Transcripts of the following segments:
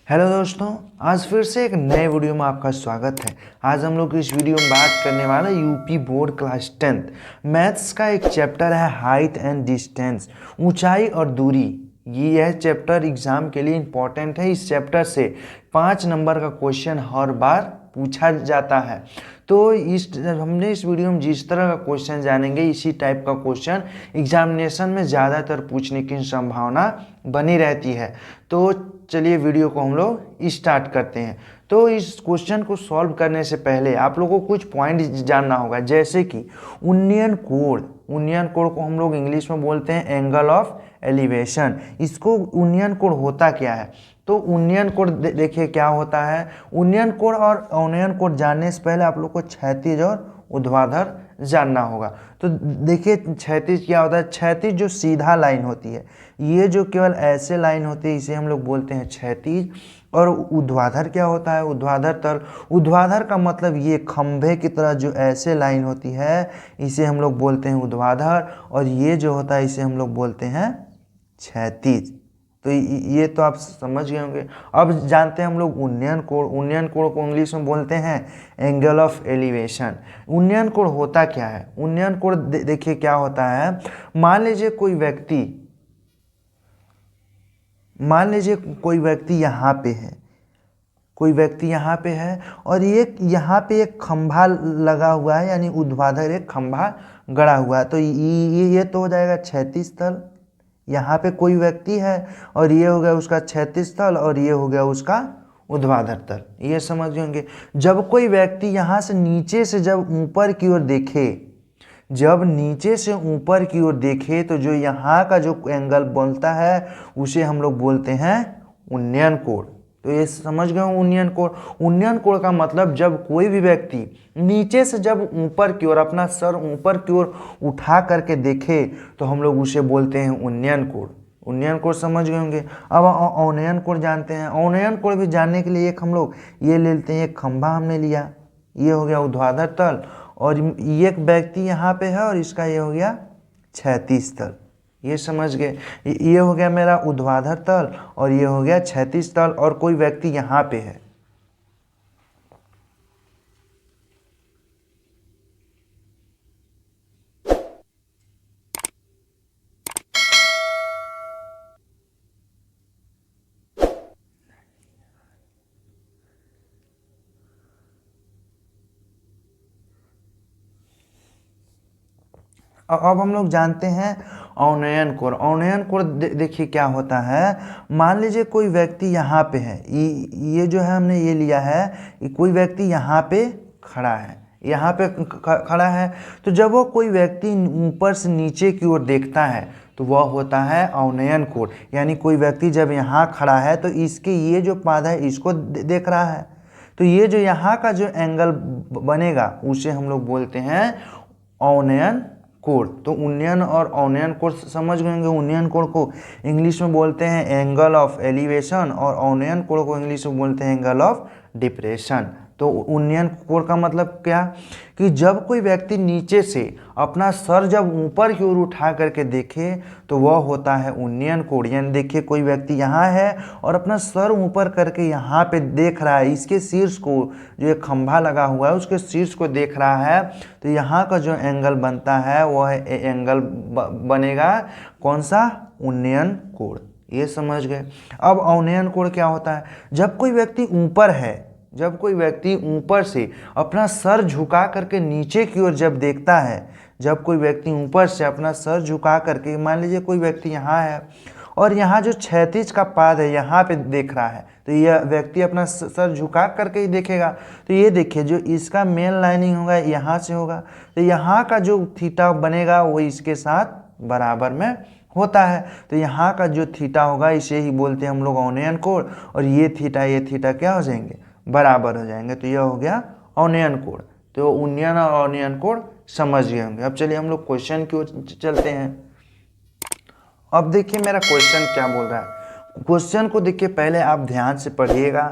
Hello दोस्तों, आज फिर से एक नए वीडियो में आपका स्वागत है। आज हम लोग इस वीडियो में बात करने वाला UP board class 10th maths का एक चैप्टर है हाइट एंड डिस्टेंस, ऊंचाई और दूरी। यह चैप्टर एग्जाम के लिए इम्पोर्टेंट है। इस चैप्टर से 5 नंबर का क्वेश्चन हर बार पूछा जाता है। तो हमने इस वीडियो में जिस तरह का क्वेश्चन जानेंगे, इसी टाइप का क्वेश्चन एग्जामिनेशन में ज़्यादातर पूछने की संभावना बनी रहती है। तो चलिए वीडियो को हम लोग स्टार्ट करते हैं। तो इस क्वेश्चन को सॉल्व करने से पहले आप लोगों को कुछ पॉइंट जानना होगा, जैसे कि उन्नयन कोण को हम लोग इंग्लिश में बोलते हैं एंगल ऑफ एलिवेशन। इसको उन्नयन कोण होता क्या है? तो उन्नयन कोण देखिए क्या होता है। उन्नयन कोण और अवनयन कोण जानने से पहले आप लोग को क्षैतिज और ऊर्ध्वाधर जानना होगा। तो देखिए क्षैतिज क्या होता है। क्षैतिज जो सीधा लाइन होती है, ये जो केवल ऐसे लाइन होती है, इसे हम लोग बोलते हैं क्षैतिज। और ऊर्ध्वाधर क्या होता है? ऊर्ध्वाधर तल। ऊर्ध्वाधर का मतलब ये खंभे की तरह जो ऐसे लाइन होती है, इसे हम लोग बोलते हैं ऊर्ध्वाधर। और ये जो होता है इसे हम लोग बोलते हैं क्षैतिज। तो ये तो आप समझ गए होंगे। अब जानते हैं हम लोग उन्नयन कोण। उन्नयन कोण को इंग्लिश में बोलते हैं एंगल ऑफ एलिवेशन। उन्नयन कोण होता क्या है? उन्नयन कोण देखिए क्या होता है। मान लीजिए कोई व्यक्ति यहाँ पे है, कोई व्यक्ति यहाँ पे है और यहाँ पे एक खंभा लगा हुआ है, यानी ऊर्ध्वाधर एक खंभा गड़ा हुआ है। तो ये तो हो जाएगा क्षैतिज तल। यहाँ पे कोई व्यक्ति है और ये हो गया उसका क्षैतिज तल और ये हो गया उसका ऊर्ध्वाधर तल। ये समझ होंगे। जब कोई व्यक्ति यहाँ से नीचे से जब ऊपर की ओर देखे, तो जो यहाँ का जो एंगल बनता है उसे हम लोग बोलते हैं उन्नयन कोण। तो ये समझ गए उन्नयन कोण। उन्नयन कोण का मतलब जब कोई भी व्यक्ति नीचे से जब ऊपर की ओर अपना सर ऊपर की ओर उठा करके देखे, तो हम लोग उसे बोलते हैं उन्नयन कोण। उन्नयन कोण समझ गए होंगे। अब अवनयन कोण जानते हैं। अवनयन कोण भी जानने के लिए एक हम लोग ये ले लेते हैं, एक खंभा हमने लिया, ये हो गया ऊर्ध्वाधर तल, और ये एक व्यक्ति यहाँ पे है और इसका ये हो गया क्षैतिज तल। ये समझ गए। ये हो गया मेरा ऊर्ध्वाधर तल और ये हो गया क्षैतिज तल, और कोई व्यक्ति यहाँ पे है। अब हम लोग जानते हैं अवनयन कोण। अवनयन कोण देखिए क्या होता है। मान लीजिए कोई व्यक्ति यहाँ पे है, ये जो है हमने ये लिया है, कोई व्यक्ति यहाँ पे खड़ा है, यहाँ पे खड़ा है। तो जब वो कोई व्यक्ति ऊपर से नीचे की ओर देखता है तो वह होता है अवनयन कोण। यानी कोई व्यक्ति जब यहाँ खड़ा है तो इसके ये जो पाद है इसको देख रहा है, तो ये जो यहाँ का जो एंगल बनेगा उसे हम लोग बोलते हैं अवनयन कोण। तो उन्नयन और अवनयन कोण समझ गए होंगे। उन्नयन कोण को इंग्लिश में बोलते हैं एंगल ऑफ एलिवेशन और अवनयन कोण को इंग्लिश में बोलते हैं एंगल ऑफ डिप्रेशन। तो उन्नयन कोण का मतलब क्या कि जब कोई व्यक्ति नीचे से अपना सर जब ऊपर की ओर उठा करके देखे तो वह होता है उन्नयन कोण। यानी देखिए कोई व्यक्ति यहाँ है और अपना सर ऊपर करके यहाँ पे देख रहा है, इसके शीर्ष को, जो एक खंभा लगा हुआ है उसके शीर्ष को देख रहा है। तो यहाँ का जो एंगल बनता है वह एंगल बनेगा कौन सा? उन्नयन कोण। ये समझ गए। अब अवनयन कोण क्या होता है। जब कोई व्यक्ति ऊपर से अपना सर झुका करके नीचे की ओर जब देखता है, जब कोई व्यक्ति ऊपर से अपना सर झुका करके, मान लीजिए कोई व्यक्ति यहाँ है और यहाँ जो क्षैतिज का पाद है यहाँ पे देख रहा है, तो यह व्यक्ति अपना सर झुका करके ही देखेगा। तो ये देखिए जो इसका मेन लाइनिंग होगा यहाँ से होगा, तो यहाँ का जो थीटा बनेगा वो इसके साथ बराबर में होता है। तो यहाँ का जो थीटा होगा इसे ही बोलते हैं हम लोग अवनयन कोण, और ये थीटा क्या हो जाएंगे? बराबर हो जाएंगे। तो यह हो गया अवनयन कोण। तो उन्नयन और अवनयन कोण समझ गए होंगे। अब चलिए हम लोग क्वेश्चन की ओर चलते हैं। अब देखिए मेरा क्वेश्चन क्या बोल रहा है। क्वेश्चन को देखिए पहले आप ध्यान से पढ़िएगा।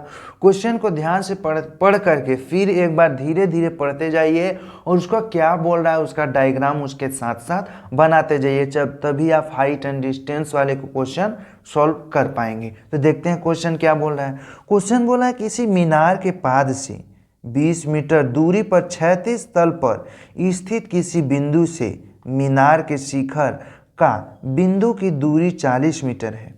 क्वेश्चन को ध्यान से पढ़ करके फिर एक बार धीरे धीरे पढ़ते जाइए और उसका क्या बोल रहा है उसका डायग्राम उसके साथ साथ बनाते जाइए, तभी आप हाइट एंड डिस्टेंस वाले को क्वेश्चन सॉल्व कर पाएंगे। तो देखते हैं क्वेश्चन क्या बोल रहा है। क्वेश्चन बोला है किसी मीनार के पाद से 20 मीटर दूरी पर क्षैतिज तल पर स्थित किसी बिंदु से मीनार के शिखर का बिंदु की दूरी 40 मीटर है।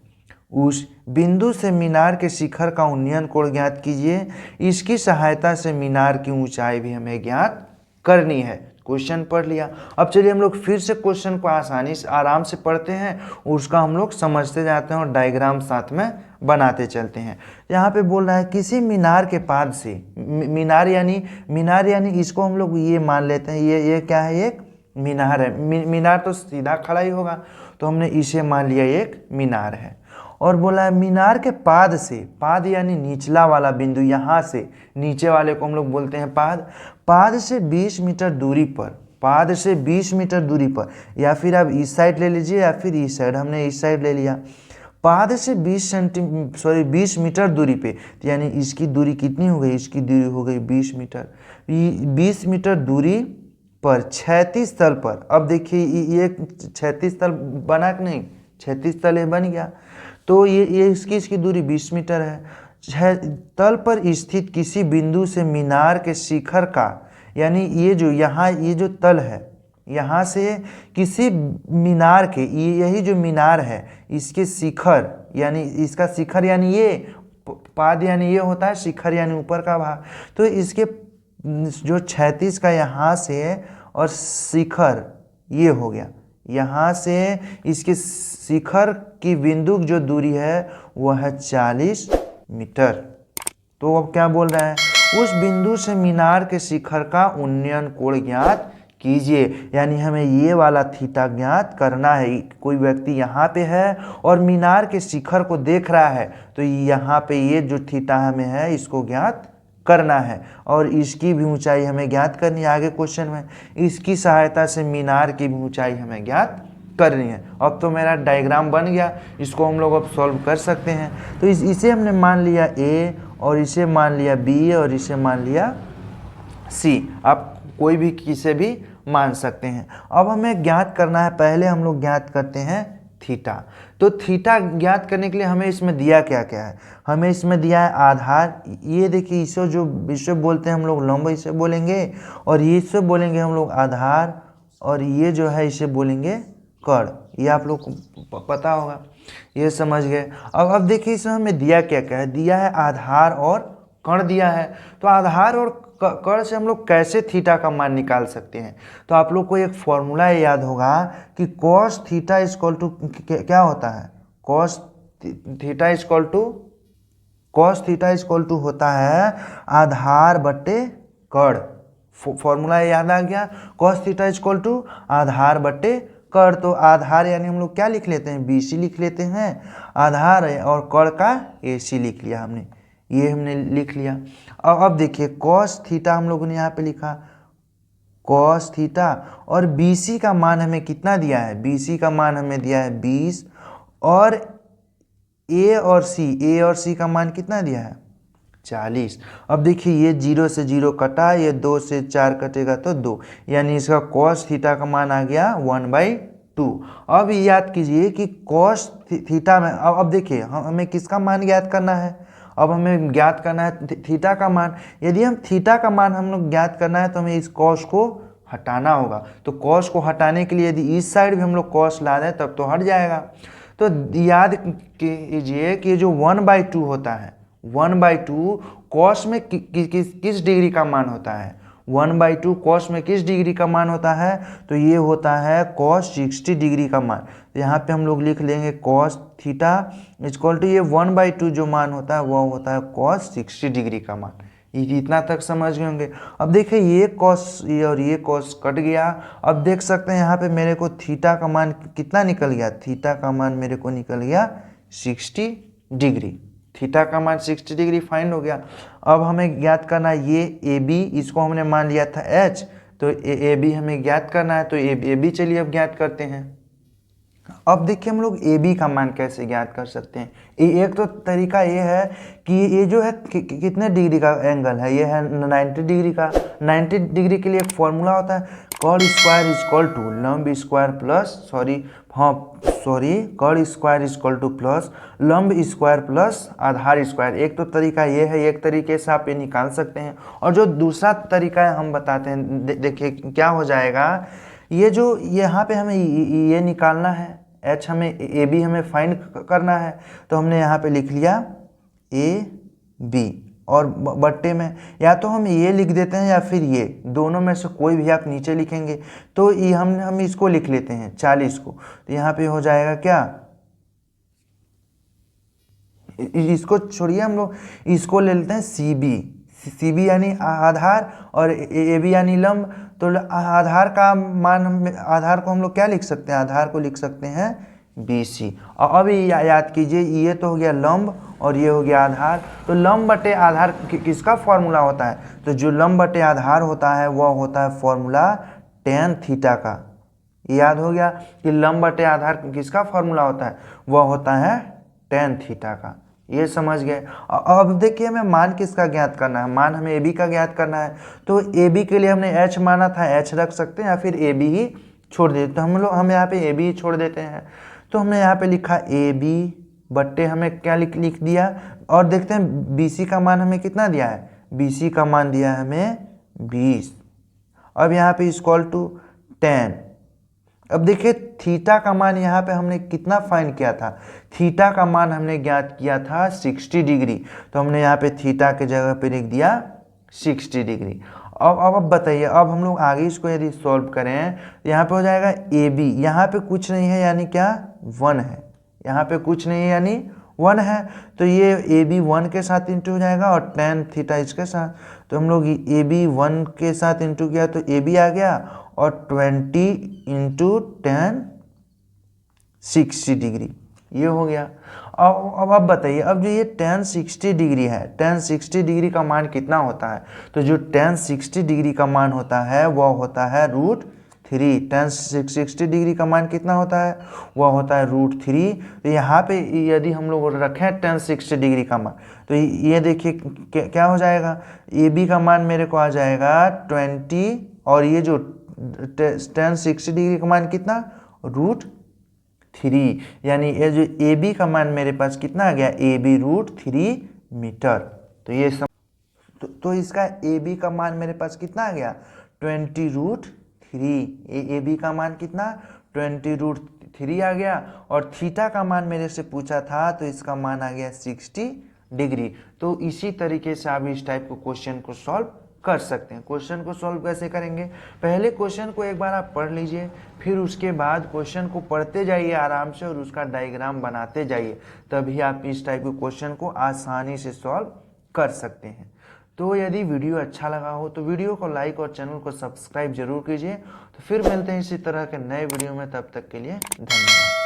उस बिंदु से मीनार के शिखर का उन्नयन कोण ज्ञात कीजिए। इसकी सहायता से मीनार की ऊंचाई भी हमें ज्ञात करनी है। क्वेश्चन पढ़ लिया। अब चलिए हम लोग फिर से क्वेश्चन को आसानी से आराम से पढ़ते हैं, उसका हम लोग समझते जाते हैं और डायग्राम साथ में बनाते चलते हैं। यहाँ पे बोल रहा है किसी मीनार के पाद से, मीनार यानी इसको हम लोग ये मान लेते हैं, ये क्या है, एक मीनार है। मीनार तो सीधा खड़ा ही होगा, तो हमने इसे मान लिया एक मीनार है। और बोला है मीनार के पाद से, पाद यानी निचला वाला बिंदु, यहाँ से नीचे वाले को हम लोग बोलते हैं पाद। पाद से 20 मीटर दूरी पर, पाद से 20 मीटर दूरी पर, या फिर आप इस साइड ले लीजिए या फिर इस साइड, हमने इस साइड ले लिया। पाद से 20 मीटर दूरी पे, तो यानी इसकी दूरी कितनी हो गई, इसकी दूरी हो गई 20 मीटर। 20 मीटर दूरी पर क्षैतिज तल पर, अब देखिए ये क्षैतिज तल बना कि नहीं, क्षैतिज तल ये बन गया, तो ये इसकी दूरी 20 मीटर है। तल पर स्थित किसी बिंदु से मीनार के शिखर का, यानी ये जो तल है, यहाँ से किसी मीनार के, यही जो मीनार है इसके शिखर, यानी इसका शिखर यानी ये पाद यानी ये होता है, शिखर यानी ऊपर का भाग, तो इसके जो क्षैतिज का यहाँ से और शिखर ये हो गया, यहाँ से इसके शिखर की बिंदु जो दूरी है वह है 40 मीटर। तो अब क्या बोल रहा है, उस बिंदु से मीनार के शिखर का उन्नयन कोण ज्ञात कीजिए, यानी हमें ये वाला थीटा ज्ञात करना है। कोई व्यक्ति यहाँ पे है और मीनार के शिखर को देख रहा है, तो यहाँ पे ये जो थीटा हमें है इसको ज्ञात करना है, और इसकी भी ऊंचाई हमें ज्ञात करनी है। आगे क्वेश्चन में इसकी सहायता से मीनार की भी ऊंचाई हमें ज्ञात करनी है। अब तो मेरा डायग्राम बन गया, इसको हम लोग अब सॉल्व कर सकते हैं। तो इसे हमने मान लिया A, और इसे मान लिया B, और इसे मान लिया C। आप कोई भी किसे भी मान सकते हैं। अब हमें ज्ञात करना है, पहले हम लोग ज्ञात करते हैं थीटा। तो थीटा ज्ञात करने के लिए हमें इसमें दिया क्या क्या है, हमें इसमें दिया है आधार, ये देखिए इसे बोलते हैं हम लोग लंब, इसे बोलेंगे, और ये इसे बोलेंगे हम लोग आधार, और ये जो है इसे बोलेंगे कण। ये आप लोग को पता होगा, ये समझ गए। अब देखिए इसमें हमें दिया क्या क्या है, दिया है आधार और कण दिया है। तो आधार और कण से हम लोग कैसे थीटा का मान निकाल सकते हैं। तो आप लोग को एक फॉर्मूला याद होगा कि कॉस थीटा इक्वल टू क्या होता है, कॉस थीटा इक्वल टू होता है आधार बट्टे कण। फॉर्मूला याद आ गया, कॉस थीटा इक्वल टू आधार बट्टे कण। तो आधार यानी हम लोग क्या लिख लेते हैं, BC लिख लेते हैं आधार, और कण का AC लिख लिया हमने, ये हमने लिख लिया। अब देखिए कॉस थीटा हम लोगों ने यहाँ पे लिखा कॉस थीटा, और BC का मान हमें कितना दिया है, BC का मान हमें दिया है 20, और A और C का मान कितना दिया है 40। अब देखिए ये 0 से 0 कटा, ये 2 से 4 कटेगा तो 2, यानी इसका कॉस थीटा का मान आ गया 1/2। अब याद कीजिए कि कॉस थीटा में, अब देखिए हमें किसका मान ज्ञात करना है, अब हमें ज्ञात करना है थीटा का मान। यदि हम थीटा का मान हम लोग ज्ञात करना है तो हमें इस कॉस को हटाना होगा। तो कॉस को हटाने के लिए यदि इस साइड भी हम लोग कॉस ला दें तब तो हट जाएगा। तो याद कीजिए कि जो 1/2 होता है, 1/2 कॉस में किस डिग्री का मान होता है, 1/2 कॉस में किस डिग्री का मान होता है, तो ये होता है कॉस 60 डिग्री का मान। तो यहाँ पे हम लोग लिख लेंगे कॉस थीटा इक्वल टू ये 1/2 जो मान होता है वह होता है कॉस 60 डिग्री का मान। ये इतना तक समझ गए होंगे। अब देखिए ये कॉस और ये कॉस कट गया। अब देख सकते हैं यहाँ पे मेरे को थीटा का मान कितना निकल गया, थीटा का मान मेरे को निकल गया 60 डिग्री। थीटा का मान 60 डिग्री फाइंड हो गया। अब हमें ज्ञात करना है ये AB, इसको हमने मान लिया था H, तो AB हमें ज्ञात करना है। तो AB चलिए अब ज्ञात करते हैं। अब देखिए हम लोग AB का मान कैसे ज्ञात कर सकते हैं। एक तो तरीका ये है कि ये जो है कितने डिग्री का एंगल है, ये है 90 डिग्री का। 90 डिग्री के लिए एक फॉर्मूला होता है कॉड स्क्वायर इज इक्वल टू लंब स्क्वायर प्लस कॉड square is equal to plus लंब स्क्वायर प्लस आधार स्क्वायर। एक तो तरीका ये है, एक तरीके से आप ये निकाल सकते हैं, और जो दूसरा तरीका है हम बताते हैं। देखिए क्या हो जाएगा, ये जो यहाँ पे हमें ये निकालना है, एच हमें ए बी हमें फाइंड करना है, तो हमने यहाँ पे लिख लिया ए बी, और बट्टे में या तो हम ये लिख देते हैं या फिर ये, दोनों में से कोई भी आप नीचे लिखेंगे। तो ये हम इसको लिख लेते हैं 40 को, तो यहाँ पे हो जाएगा क्या, इसको छोड़िए, हम लोग इसको ले लेते हैं सी बी यानी आधार और ए बी यानी लंब। तो आधार का मान, आधार को हम लोग क्या लिख सकते हैं, आधार को लिख सकते हैं BC। और अब याद कीजिए, ये तो हो गया लंब और ये हो गया आधार। तो लंब बटे आधार किसका फॉर्मूला होता है, तो जो लंब बटे आधार होता है वह होता है फॉर्मूला tan थीटा का। याद हो गया कि लंब बटे आधार किसका फॉर्मूला होता है, वह होता है tan थीटा का। ये समझ गए। अब देखिए हमें मान किसका ज्ञात करना है, मान हमें AB का ज्ञात करना है। तो AB के लिए हमने H माना था, H रख सकते हैं या फिर AB ही छोड़ देते, तो हम यहाँ पे AB ही छोड़ देते हैं। तो हमने यहाँ पे लिखा AB बट्टे हमें क्या लिख दिया, और देखते हैं BC का मान हमें कितना दिया है, BC का मान दिया है हमें 20। अब यहाँ पे इक्वल टू 10। अब देखिए थीटा का मान यहाँ पे हमने कितना फाइंड किया था, थीटा का मान हमने ज्ञात किया था 60 डिग्री। तो हमने यहाँ पे थीटा के जगह पे लिख दिया 60 डिग्री। अब बताइए, अब हम लोग आगे इसको यदि सॉल्व करें, यहाँ पे हो जाएगा AB, यहाँ पे कुछ नहीं है यानी क्या 1 है, यहाँ पे कुछ नहीं है यानी 1 है। तो ये AB 1 के साथ इंटू हो जाएगा और tan थीटा इसके साथ। तो हम लोग AB 1 के साथ इंटू किया तो AB आ गया, और 20 इंटू tan 60 डिग्री, ये हो गया। अब आप बताइए, अब जो ये tan 60 डिग्री है, tan 60 डिग्री का मान कितना होता है, तो जो tan 60 डिग्री का मान होता है वह होता है √3। tan 60 डिग्री का मान कितना होता है, वह होता है √3। तो यहाँ पे यदि हम लोग रखें tan 60 डिग्री का मान, तो ये देखिए क्या हो जाएगा, AB का मान मेरे को आ जाएगा 20, और ये जो tan 60 डिग्री का मान कितना √3, यानी ये जो AB का मान मेरे पास कितना आ गया, AB √3 मीटर। तो ये तो इसका AB का मान मेरे पास कितना आ गया 20√3। AB का मान कितना 20√3 आ गया, और थीटा का मान मेरे से पूछा था तो इसका मान आ गया 60 डिग्री। तो इसी तरीके से आप इस टाइप को क्वेश्चन को सॉल्व कर सकते हैं। क्वेश्चन को सॉल्व कैसे करेंगे, पहले क्वेश्चन को एक बार आप पढ़ लीजिए, फिर उसके बाद क्वेश्चन को पढ़ते जाइए आराम से और उसका डायग्राम बनाते जाइए, तभी आप इस टाइप के क्वेश्चन को आसानी से सॉल्व कर सकते हैं। तो यदि वीडियो अच्छा लगा हो तो वीडियो को लाइक और चैनल को सब्सक्राइब जरूर कीजिए। तो फिर मिलते हैं इसी तरह के नए वीडियो में, तब तक के लिए धन्यवाद।